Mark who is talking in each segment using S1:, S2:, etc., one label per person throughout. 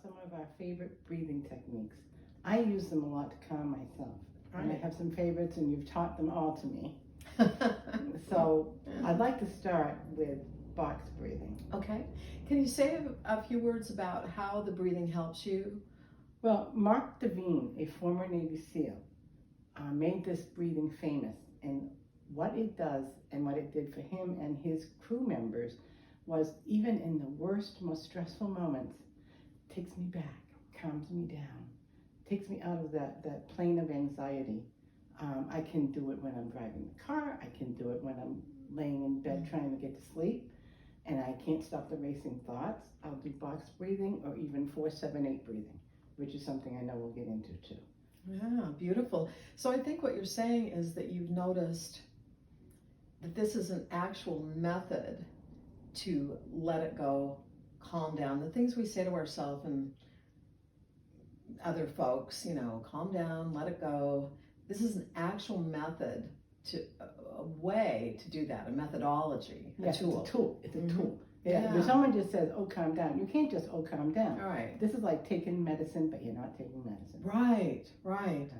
S1: some of our favorite breathing techniques. I use them a lot to calm myself. Right. And I have some favorites, and you've taught them all to me. So I'd like to start with box breathing.
S2: Okay. Can you say a few words about how the breathing helps you?
S1: Well, Mark Devine, a former Navy SEAL, made this breathing famous. And what it does and what it did for him and his crew members was, even in the worst, most stressful moments, takes me back, calms me down, takes me out of that plane of anxiety. I can do it when I'm driving the car. I can do it when I'm laying in bed trying to get to sleep, and I can't stop the racing thoughts. I'll do box breathing or even 4-7-8 breathing, which is something I know we'll get into too.
S2: Yeah, beautiful. So I think what you're saying is that you've noticed that this is an actual method to let it go, calm down. The things we say to ourselves and other folks, calm down, let it go. This is an actual method, a way to do that, a methodology, a tool.
S1: It's a tool. It's a tool. Yeah. When someone just says, "Oh, calm down," you can't just calm down.
S2: All right.
S1: This is like taking medicine, but you're not taking medicine.
S2: Right.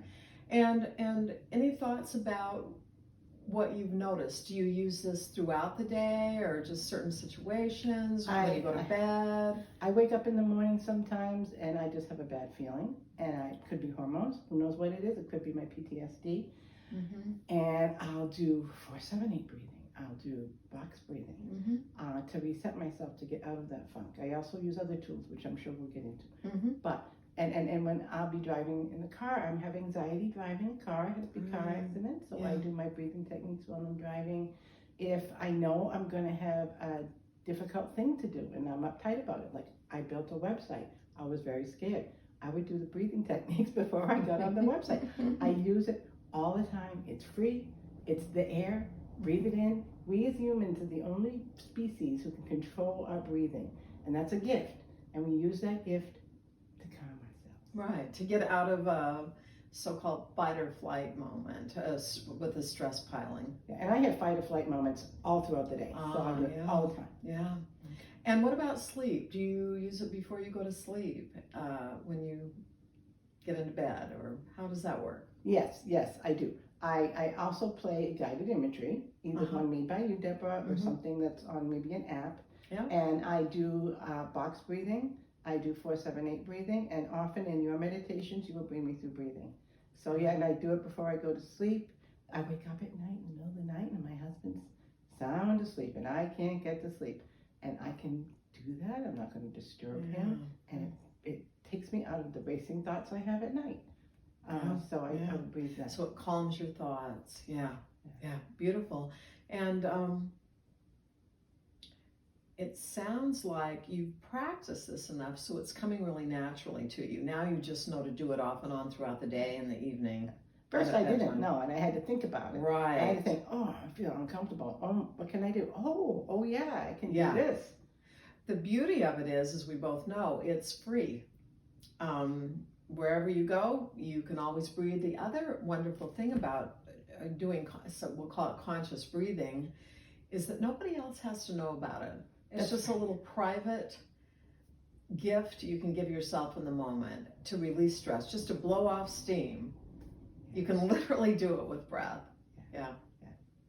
S2: And any thoughts about what you've noticed? Do you use this throughout the day, or just certain situations when you go to bed?
S1: I wake up in the morning sometimes and I just have a bad feeling, and it could be hormones. Who knows what it is? It could be my PTSD. And I'll do 4-7-8 breathing. I'll do box breathing to reset myself, to get out of that funk. I also use other tools, which I'm sure we'll get into. But and when I'll be driving in the car, I'm having anxiety driving a car. I had a big car accident, so I do my breathing techniques while I'm driving. If I know I'm going to have a difficult thing to do and I'm uptight about it, like I built a website, I was very scared. I would do the breathing techniques before I got on the website. I use it all the time. It's free. It's the air. Breathe it in. We as humans are the only species who can control our breathing, and that's a gift. And we use that gift to calm ourselves.
S2: Right, to get out of a so-called fight or flight moment with the stress piling.
S1: Yeah, and I have fight or flight moments all throughout the day, all the time.
S2: Yeah. And what about sleep? Do you use it before you go to sleep, when you get into bed, or how does that work?
S1: Yes, I do. I also play guided imagery, either one made by you, Deborah, or something that's on maybe an app.
S2: Yeah.
S1: And I do box breathing. I do 4-7-8 breathing, and often in your meditations, you will bring me through breathing. So and I do it before I go to sleep. I wake up at night, in the middle of the night, and my husband's sound asleep, and I can't get to sleep. And I can do that. I'm not going to disturb him, and it takes me out of the racing thoughts I have at night. So I breathe that.
S2: So it calms your thoughts. Yeah, beautiful. And it sounds like you've practiced this enough, so it's coming really naturally to you. Now you just know to do it off and on throughout the day and the evening.
S1: First I didn't know, and I had to think about it.
S2: Right.
S1: I had to think, I feel uncomfortable. What can I do? Oh yeah, I can do this.
S2: The beauty of it is, as we both know, it's free. Wherever you go, you can always breathe. The other wonderful thing about doing, so we'll call it conscious breathing, is that nobody else has to know about it. It's just a little private gift you can give yourself in the moment to release stress, just to blow off steam. You can literally do it with breath. Yeah.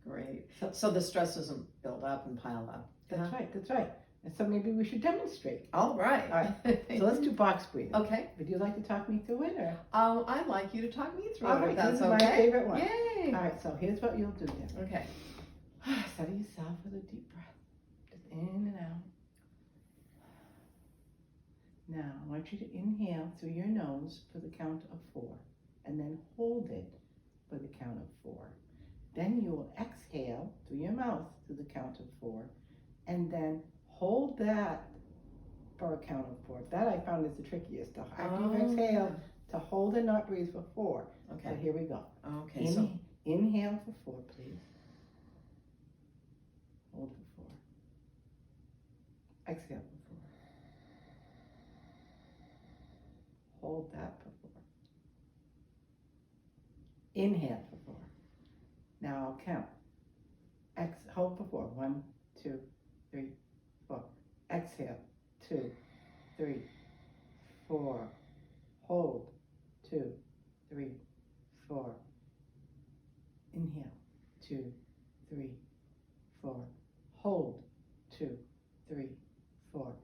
S2: Great. So the stress doesn't build up and pile up.
S1: That's right. And so maybe we should demonstrate.
S2: All right.
S1: So let's do box breathing.
S2: Okay.
S1: Would you like to talk me through it, or?
S2: I'd like you to talk me through it.
S1: Right,
S2: That's
S1: this is my favorite one.
S2: Yay.
S1: All right. So here's what you'll do then.
S2: Okay.
S1: Steady yourself with a deep breath, just in and out. Now I want you to inhale through your nose for the count of 4, and then hold it for the count of 4. Then you will exhale through your mouth to the count of 4, and then hold that for a count of 4. That I found is the trickiest. After you exhale, to hold and not breathe for 4.
S2: Okay.
S1: So here we go.
S2: Okay. So
S1: inhale for 4, please. Hold for 4. Exhale for 4. Hold that for 4. Inhale for 4. Now I'll count. Hold for 4. 1, 2, 3, 4. Exhale. 2, 3, 4. Hold. 2, 3, 4. Inhale. 2, 3, 4. Hold. 2, 3, 4.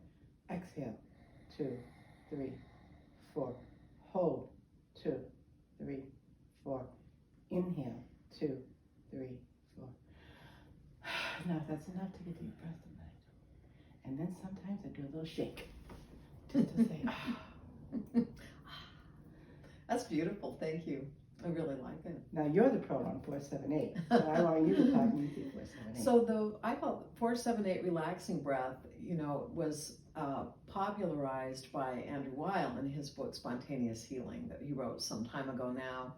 S1: Exhale. 2, 3, 4. Hold. 2, 3, 4. Inhale. 2, 3, 4. Now that's enough to get deep breath tonight. And then sometimes I do a little shake. Just to say,
S2: That's beautiful. Thank you. I really like it.
S1: Now you're the pro on 478, so I want you to talk me through 478.
S2: So I call 478 relaxing breath, was popularized by Andrew Weil in his book Spontaneous Healing that he wrote some time ago now.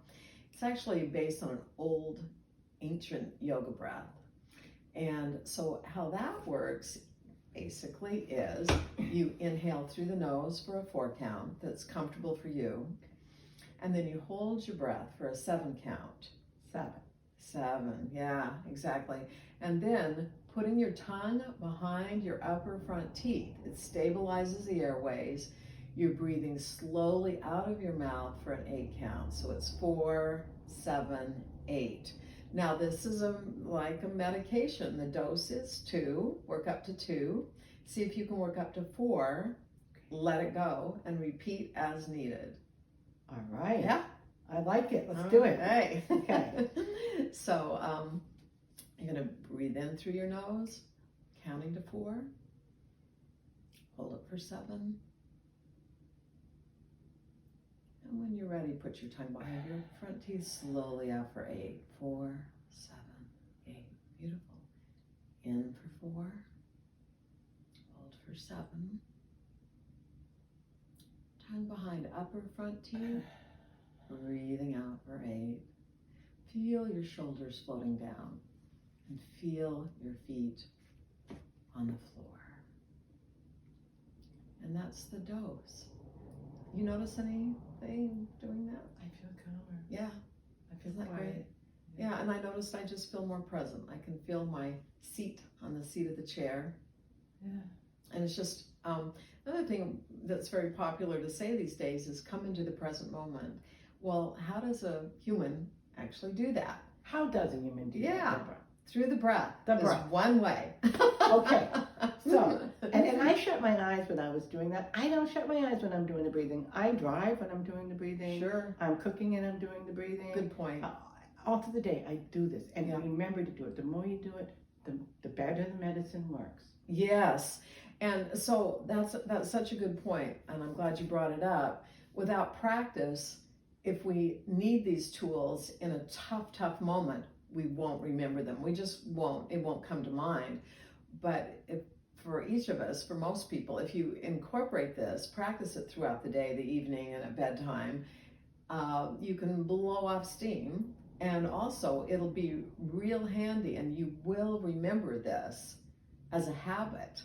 S2: It's actually based on an old ancient yoga breath. And so how that works basically is you inhale through the nose for a 4 count that's comfortable for you. And then you hold your breath for a 7 count. 7, yeah, exactly. And then putting your tongue behind your upper front teeth, it stabilizes the airways. You're breathing slowly out of your mouth for an 8 count. So it's 4, 7, 8. Now this is like a medication. The dose is 2, work up to 2. See if you can work up to 4, let it go, and repeat as needed.
S1: All right.
S2: Yeah.
S1: I like it. Let's do it.
S2: Hey.
S1: Okay.
S2: So you're going to breathe in through your nose, counting to 4. Hold it for 7. And when you're ready, put your tongue behind your front teeth slowly out for 8. 4, 7, 8. Beautiful. In for 4. Hold for 7. Tongue behind upper front teeth. Breathing out for 8. Feel your shoulders floating down and feel your feet on the floor. And that's the dose. You notice anything doing that?
S1: I feel calmer.
S2: Yeah.
S1: I feel
S2: Isn't that
S1: quiet.
S2: great? Yeah, and I noticed I just feel more present. I can feel my seat on the seat of the chair.
S1: Yeah.
S2: And it's just, another thing that's very popular to say these days is come into the present moment. Well, how does a human actually do that?
S1: How does a human do that, Debra?
S2: Through the breath.
S1: The
S2: is
S1: breath.
S2: one way.
S1: Okay. So, and I shut my eyes when I was doing that. I don't shut my eyes when I'm doing the breathing. I drive when I'm doing the breathing.
S2: Sure.
S1: I'm cooking and I'm doing the breathing.
S2: Good point.
S1: All through the day, I do this. And
S2: Yeah.
S1: remember to do it. The more you do it, the better the medicine works.
S2: Yes. And so that's such a good point, and I'm glad you brought it up. Without practice, if we need these tools in a tough moment, we won't remember them. We just won't. It won't come to mind. But for each of us, for most people, if you incorporate this, practice it throughout the day, the evening, and at bedtime, you can blow off steam. And also, it'll be real handy, and you will remember this as a habit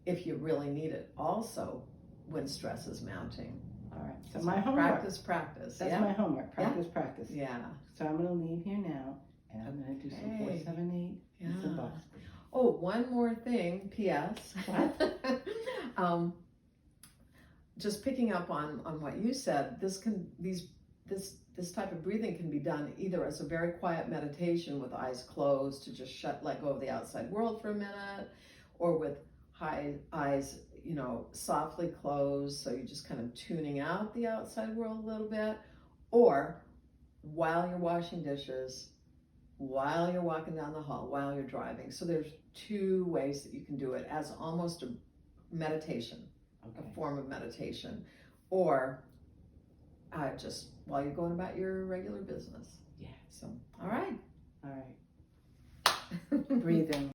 S2: if you really need it. Also, when stress is mounting.
S1: All right. So my homework.
S2: Practice.
S1: That's my homework. Practice.
S2: Yeah.
S1: So I'm going to leave here now, and I'm going to do some 4, 7, 8, and some box breathing.
S2: Oh, one more thing. P.S.
S1: What?
S2: Just picking up on what you said. This type of breathing can be done either as a very quiet meditation with eyes closed to just let go of the outside world for a minute, or with eyes, softly closed, so you're just kind of tuning out the outside world a little bit, or while you're washing dishes, while you're walking down the hall, while you're driving. So there's 2 ways that you can do it, as almost a meditation,
S1: Okay.
S2: a form of meditation, or just while you're going about your regular business.
S1: Yeah.
S2: So, all right.
S1: All right. Breathe in.